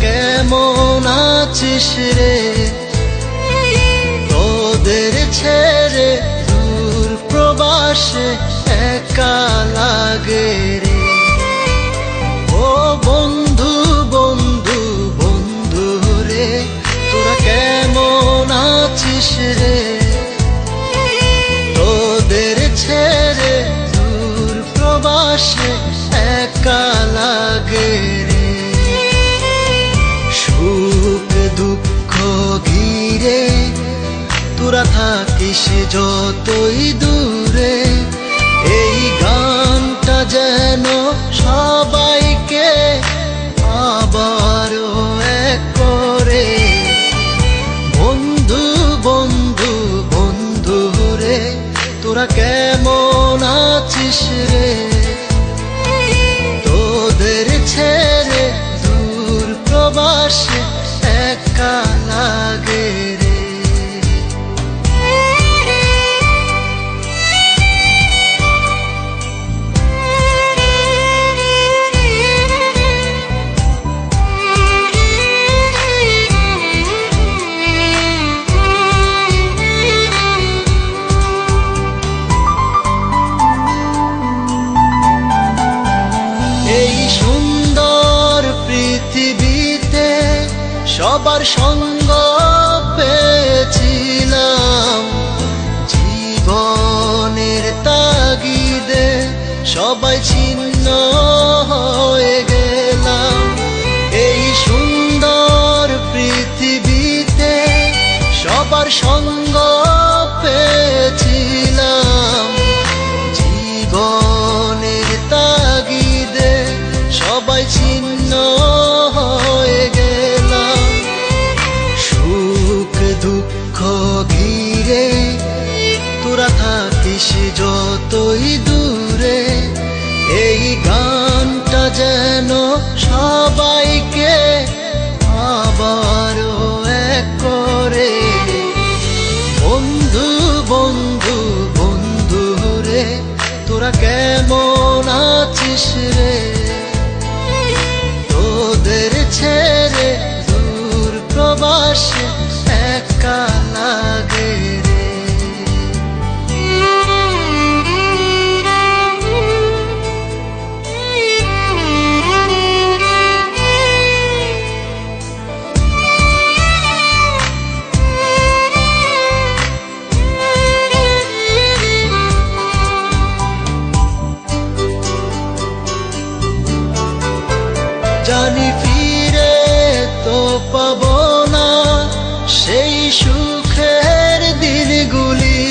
কেমন আছিস রে? তোদের ছেড়ে দূর প্রবাসে একা লাগে রে। ও বন্ধু বন্ধু বন্ধু রে, তোরা কেমন আছিস রে? তোদের ছেড়ে দূর প্রবাসে একা লাগে রে। সুখ দুঃখ ঘিরে তোরা থাকিস যতই দূরে, এই গানটা যেন সবাইকে আবারও এক করে। বন্ধু বন্ধু বন্ধু রে, তোরা কেমন আছিস রে? তোদের ছেড়ে দূর প্রবাসে একা লাগে রে। এই সুন্দর পৃথিবীতে সবার সঙ্গ পেয়েছিলাম, জীবনের তাগিদে সবাই ছিন্ন হয়ে গেলাম। এই সুন্দর পৃথিবীতে সবার সঙ্গ পেয়েছিলাম, জীবনের তাগিদে সবাই ছিন্ন হয়ে গেলাম। সুখ দুঃখ ঘিরে তোরা থাকিস যতই দূরে, এই গানটা যেন সবাইকে আবারও এক করে। বন্ধু বন্ধু বন্ধু রে, তোরা কেমন আছিস রে? তোদের ছেড়ে দূর প্রবাসে একা লাগে রে। জানি ফিরে তো পাবো না সেই সুখের দিনগুলি,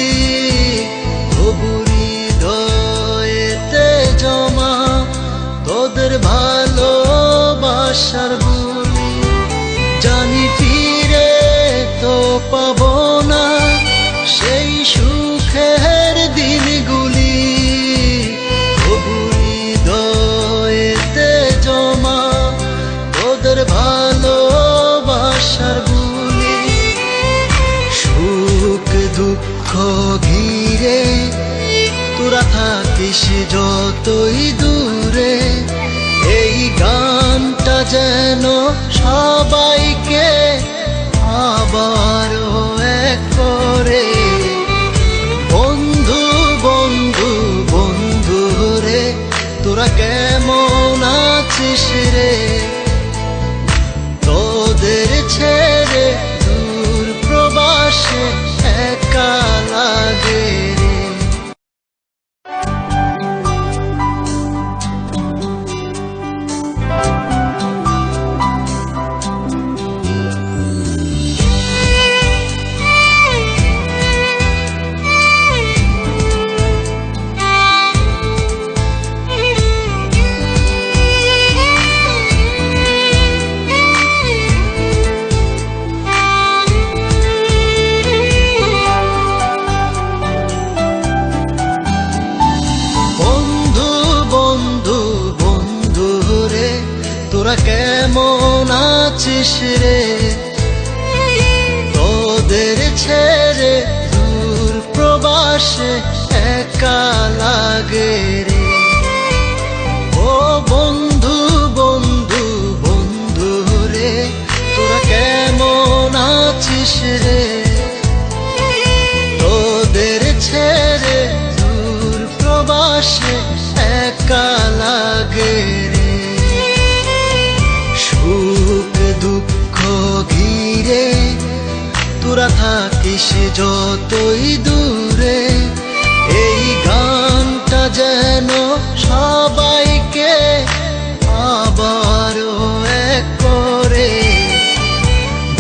তবু হৃদয়েতে জমা তোদের ভালোবাসার বুলি। জানি ফিরে তো পাবো না সেই সুখের দিনগুলি, তবু হৃদয়েতে জমা তোদের ভালোবাসার বুলি। সুখ দুঃখ ঘিরে তোরা থাকিস যতই দূরে, এই গানটা যেন সবাইকে আবারও এক করে। বন্ধু বন্ধু বন্ধু রে, তোরা কেমন আছিস রে? তোদের ছেড়ে দূর প্রবাসে একা লাগে রে। তোরা কেমন আছিস রে? তোদের ছেড়ে দূর প্রবাসে একা লাগে রে। ও বন্ধু বন্ধু বন্ধু রে, তোরা থাকিস যতই দূরে, এই গানটা যেন সবাইকে আবারও এক করে।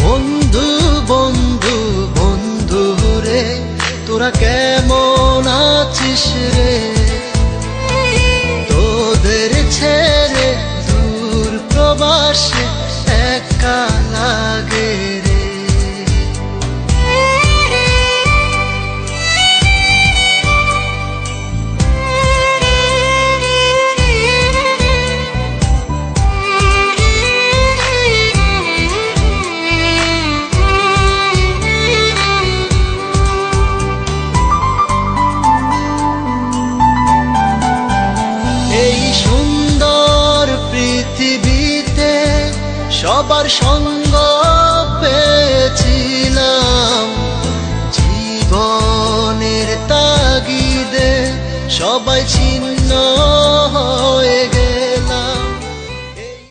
বন্ধু বন্ধু বন্ধু রে, তোরা কেমন আছিস রে? তোদের ছেড়ে দূর প্রবাসে একা লাগে রে। এই সুন্দর পৃথিবীতে সবার সঙ্গে